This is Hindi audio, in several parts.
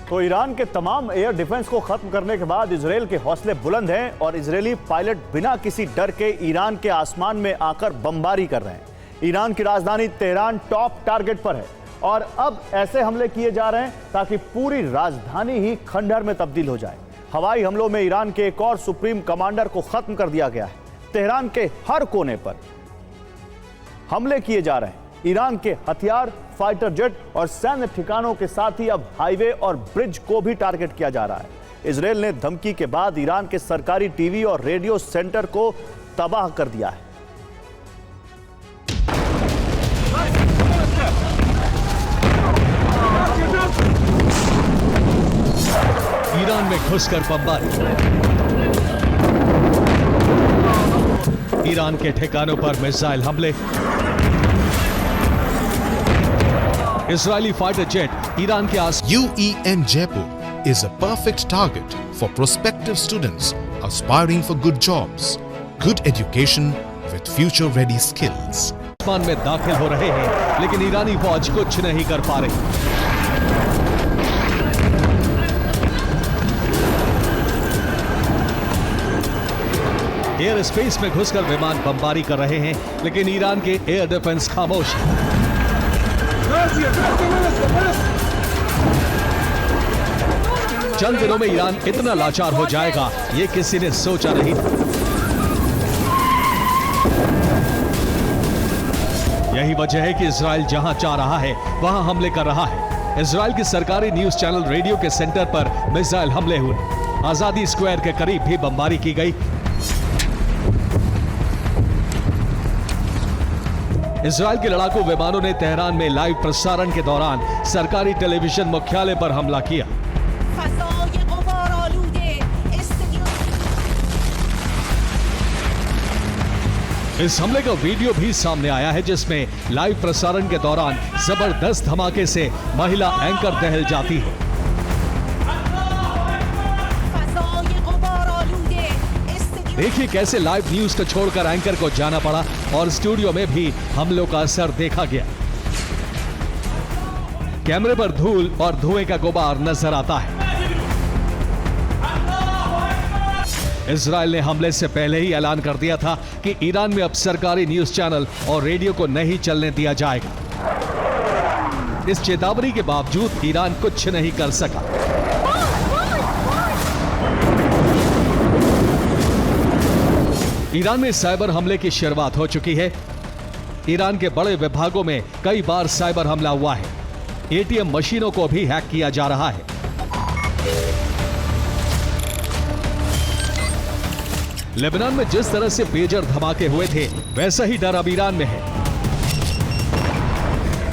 तो ईरान के तमाम एयर डिफेंस को खत्म करने के बाद इजरायल के हौसले बुलंद हैं और इजरायली पायलट बिना किसी डर के ईरान के आसमान में आकर बमबारी कर रहे हैं। ईरान की राजधानी तेहरान टॉप टारगेट पर है और अब ऐसे हमले किए जा रहे हैं ताकि पूरी राजधानी ही खंडहर में तब्दील हो जाए। हवाई हमलों में ईरान के एक और सुप्रीम कमांडर को खत्म कर दिया गया है। तेहरान के हर कोने पर हमले किए जा रहे हैं। ईरान के हथियार, फाइटर जेट और सैन्य ठिकानों के साथ ही अब हाईवे और ब्रिज को भी टारगेट किया जा रहा है। इजरायल ने धमकी के बाद ईरान के सरकारी टीवी और रेडियो सेंटर को तबाह कर दिया है। ईरान में घुसकर बमबारी। ईरान के ठिकानों पर मिसाइल हमले। इजरायली फाइटर जेट ईरान के UEM Jaipur is a perfect target for prospective students aspiring for good jobs, good education with future-ready skills. आसमान में दाखिल हो रहे हैं, लेकिन ईरानी फौज कुछ नहीं कर पा रही। एयर स्पेस में घुसकर विमान बमबारी कर रहे हैं, लेकिन ईरान के एयर डिफेंस खामोश है। चंद दिनों में ईरान इतना लाचार हो जाएगा, ये किसी ने सोचा नहीं था। यही वजह है कि इजराइल जहां चाह रहा है वहां हमले कर रहा है। इजराइल के सरकारी न्यूज चैनल रेडियो के सेंटर पर मिसाइल हमले हुए। आजादी स्क्वायर के करीब भी बमबारी की गई। इजराइल के लड़ाकू विमानों ने तेहरान में लाइव प्रसारण के दौरान सरकारी टेलीविजन मुख्यालय पर हमला किया। इस हमले का वीडियो भी सामने आया है, जिसमें लाइव प्रसारण के दौरान जबरदस्त धमाके से महिला एंकर दहल जाती है। देखिए कैसे लाइव न्यूज को छोड़कर एंकर को जाना पड़ा और स्टूडियो में भी हमलों का असर देखा गया। कैमरे पर धूल और धुएं का गुबार नजर आता है। इजराइल ने हमले से पहले ही ऐलान कर दिया था कि ईरान में अब सरकारी न्यूज चैनल और रेडियो को नहीं चलने दिया जाएगा। इस चेतावनी के बावजूद ईरान कुछ नहीं कर सका। ईरान में साइबर हमले की शुरुआत हो चुकी है। ईरान के बड़े विभागों में कई बार साइबर हमला हुआ है। एटीएम मशीनों को भी हैक किया जा रहा है। लेबनान में जिस तरह से पेजर धमाके हुए थे, वैसा ही डर अब ईरान में है।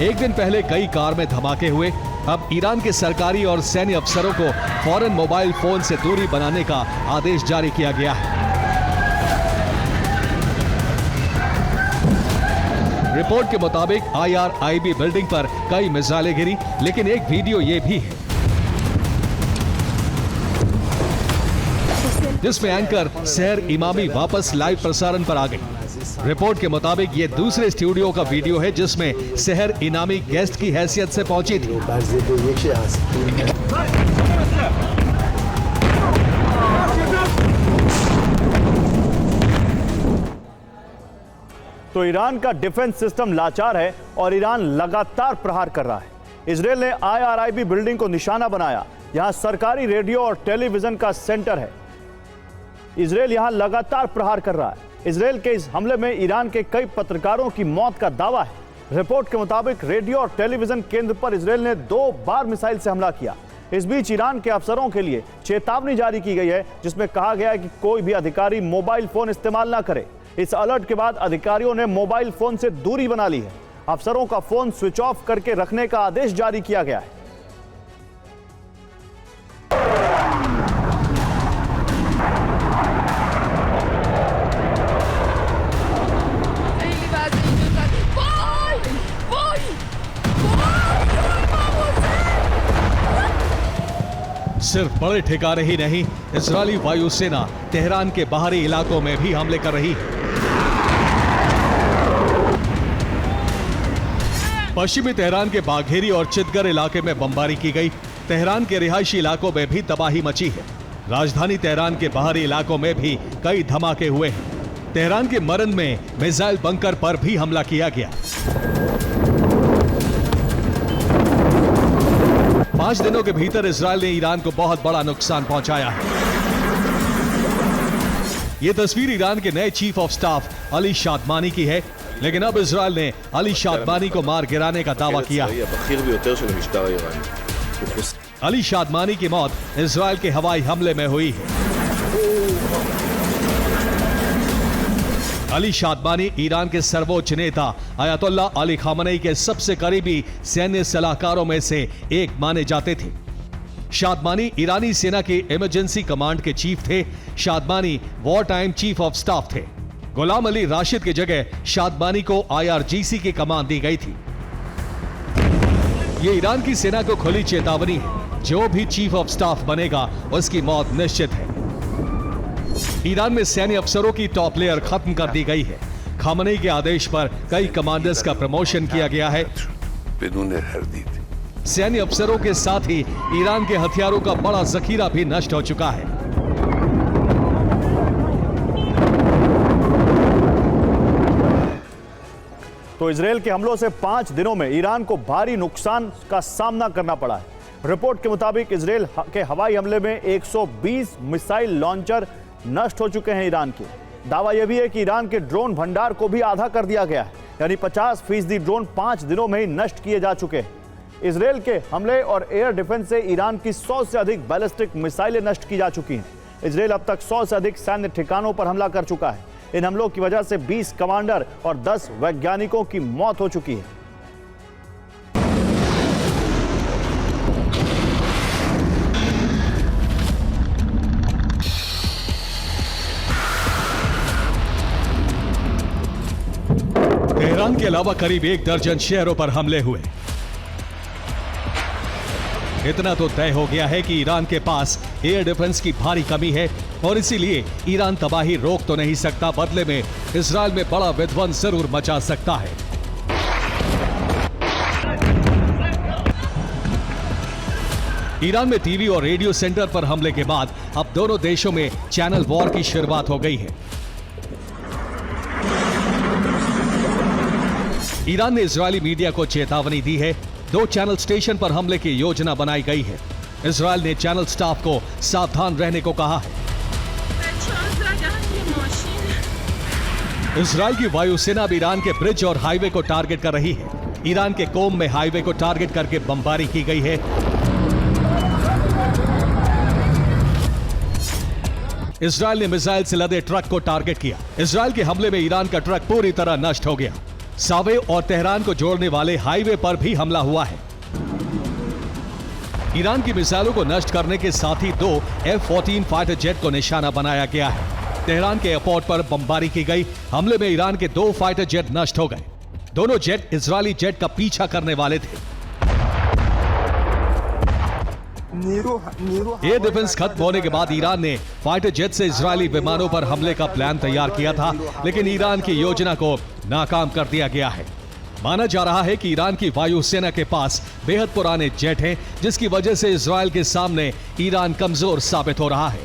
एक दिन पहले कई कार में धमाके हुए। अब ईरान के सरकारी और सैन्य अफसरों को फौरन मोबाइल फोन से दूरी बनाने का आदेश जारी किया गया है। रिपोर्ट के मुताबिक IRIB बिल्डिंग पर कई मिसाइलें गिरी, लेकिन एक वीडियो ये भी है जिसमें एंकर सहर इमामी वापस लाइव प्रसारण पर आ गई। रिपोर्ट के मुताबिक ये दूसरे स्टूडियो का वीडियो है जिसमें सहर इनामी गेस्ट की हैसियत से पहुंची थी। तो ईरान का डिफेंस सिस्टम लाचार है और ईरान लगातार प्रहार कर रहा है। इजरायल ने IRIB बिल्डिंग को निशाना बनाया। यहां सरकारी रेडियो और टेलीविजन का सेंटर है। इजरायल यहां लगातार प्रहार कर रहा है। इजरायल के इस हमले में ईरान के कई पत्रकारों की मौत का दावा है। रिपोर्ट के मुताबिक रेडियो और टेलीविजन केंद्र पर इजरायल ने 2 बार मिसाइल से हमला किया। इस बीच ईरान के अफसरों के लिए चेतावनी जारी की गई है, जिसमें कहा गया है कि कोई भी अधिकारी मोबाइल फोन इस्तेमाल ना करे। इस अलर्ट के बाद अधिकारियों ने मोबाइल फोन से दूरी बना ली है। अफसरों का फोन स्विच ऑफ करके रखने का आदेश जारी किया गया है। सिर्फ बड़े ठिकाने ही नहीं, इजरायली वायुसेना तेहरान के बाहरी इलाकों में भी हमले कर रही है। पश्चिमी तेहरान के बाघेरी और चितगर इलाके में बमबारी की गई। तेहरान के रिहायशी इलाकों में भी तबाही मची है। राजधानी तेहरान के बाहरी इलाकों में भी कई धमाके हुए हैं। तेहरान के मरन में मिसाइल बंकर पर भी हमला किया गया। 5 दिनों के भीतर इजरायल ने ईरान को बहुत बड़ा नुकसान पहुंचाया है। यह तस्वीर ईरान के नए चीफ ऑफ स्टाफ अली शादमानी की है, लेकिन अब इजरायल ने अली शादमानी को मार गिराने का दावा किया है। अली शादमानी की मौत इजरायल के हवाई हमले में हुई है। अली शादमानी ईरान के सर्वोच्च नेता अयतुल्ला अली खामनेई के सबसे करीबी सैन्य सलाहकारों में से एक माने जाते थे। शादमानी ईरानी सेना की इमरजेंसी कमांड के चीफ थे। Shadmani war time chief of staff थे। गुलाम अली राशिद की जगह शादमानी को IRGC की कमान दी गई थी। यह ईरान की सेना को खुली चेतावनी है, जो भी चीफ ऑफ स्टाफ बनेगा उसकी मौत निश्चित है। ईरान में सैन्य अफसरों की टॉप लेयर खत्म कर दी गई है। खामनेई के आदेश पर कई कमांडर्स का प्रमोशन किया गया है। सैन्य अफसरों के साथ ही ईरान के हथियारों का बड़ा जखीरा भी नष्ट हो चुका है। तो इजरायल के हमलों से 5 दिनों में ईरान को भारी नुकसान का सामना करना पड़ा है। रिपोर्ट के मुताबिक इजरायल के हवाई हमले में 120 मिसाइल लॉन्चर नष्ट हो चुके हैं ईरान के। दावा यह भी है कि ईरान के ड्रोन भंडार को भी आधा कर दिया गया है, यानी 50% ड्रोन 5 दिनों में ही नष्ट किए जा चुके हैं। इजरायल के हमले और एयर डिफेंस से ईरान की 100 से अधिक बैलिस्टिक मिसाइलें नष्ट की जा चुकी हैं। इजरायल अब तक 100 से अधिक सैन्य ठिकानों पर हमला कर चुका है। इन हमलों की वजह से 20 कमांडर और 10 वैज्ञानिकों की मौत हो चुकी है। तेहरान के अलावा करीब 1 दर्जन शहरों पर हमले हुए। इतना तो तय हो गया है कि ईरान के पास एयर डिफेंस की भारी कमी है और इसीलिए ईरान तबाही रोक तो नहीं सकता, बदले में इजरायल में बड़ा विध्वंस जरूर मचा सकता है। ईरान में टीवी और रेडियो सेंटर पर हमले के बाद अब दोनों देशों में चैनल वॉर की शुरुआत हो गई है। ईरान ने इजरायली मीडिया को चेतावनी दी है। 2 चैनल स्टेशन पर हमले की योजना बनाई गई है। इजरायल ने चैनल स्टाफ को सावधान रहने को कहा है। इजरायल की वायुसेना अब ईरान के ब्रिज और हाईवे को टारगेट कर रही है। ईरान के कोम में हाईवे को टारगेट करके बमबारी की गई है। इजरायल ने मिसाइल से लदे ट्रक को टारगेट किया। इजरायल के हमले में ईरान का ट्रक पूरी तरह नष्ट हो गया। सावे और तेहरान को जोड़ने वाले हाईवे पर भी हमला हुआ है। ईरान की मिसाइलों को नष्ट करने के साथ ही 2 F-14 फाइटर जेट को निशाना बनाया गया है। तेहरान के एयरपोर्ट पर बमबारी की गई। हमले में ईरान के 2 फाइटर जेट नष्ट हो गए। दोनों जेट इजरायली जेट का पीछा करने वाले थे। एयर डिफेंस खत्म होने के बाद ईरान ने फाइटर जेट से इजरायली विमानों पर हमले का प्लान तैयार किया था, लेकिन ईरान की योजना को नाकाम कर दिया गया है। माना जा रहा है कि ईरान की वायुसेना के पास बेहद पुराने जेट हैं, जिसकी वजह से इजरायल के सामने ईरान कमजोर साबित हो रहा है।